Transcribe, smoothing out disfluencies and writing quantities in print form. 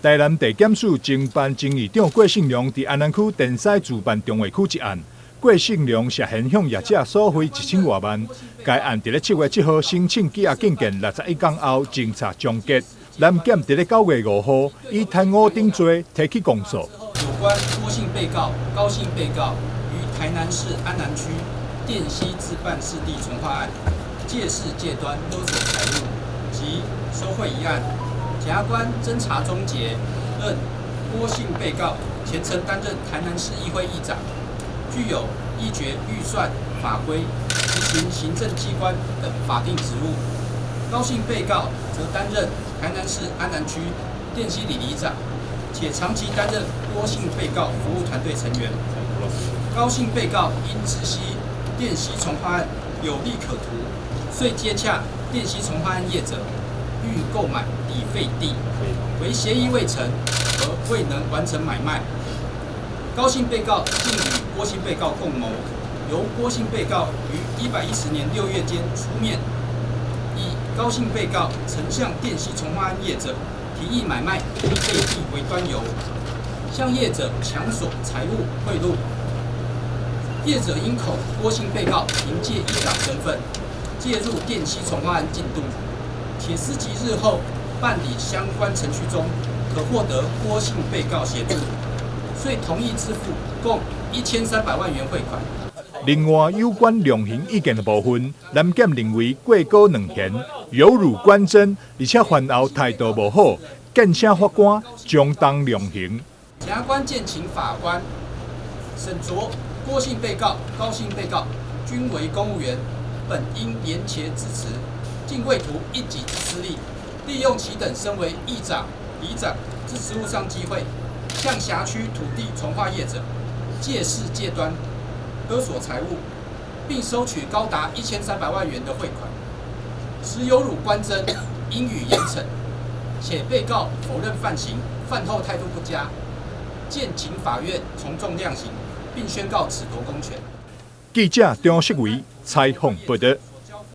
台南地检署侦办前议长郭信良伫安南区电西自办中卫区一案，郭信良涉嫌向业者索贿1000多万。该案伫7月7号申请羁押禁见61天后，侦查终结。南检伫9月5号以贪污等罪提起公诉。有关郭姓被告、高姓被告于台南市安南区电西自办市地重划案借势借端勒索财物及收贿一案，检察官侦查终结，认郭姓被告前曾担任台南市议会议长，具有依决预算、法规、执行行政机关等法定职务。高姓被告则担任台南市安南区电西里里长，且长期担任郭姓被告服务团队成员。高姓被告因知悉电西重划案有利可图，遂接洽电西重划案业者，欲购买已废地，为协议未成而未能完成买卖。高姓被告竟与郭姓被告共谋，由郭姓被告于110年6月间出面，以高姓被告曾向电西重划案业者提议买卖已废地为端由，向业者强索财物贿赂。业者因口郭姓被告凭借议长身份介入电西重划案进度，且思及日后办理相关程序中可获得郭姓被告协助，遂同意支付共1300万元汇款。另外，有关量刑意见的部分，南检认为过高两嫌，有辱官箴，而且犯后态度无好，建请法官将当量刑。检察官建请法官审酌郭姓被告、高姓被告均为公务员，本应廉洁自持，竟为图一己之私利，利用其等身为议长、里长之职务上机会，向辖区土地重划业者借势借端勒索财物，并收取高达1300万元的汇款，实有辱官箴，应予严惩。且被告否认犯行，犯后态度不佳，建请法院从重量刑，并宣告褫夺公权。记者张世维采访报道。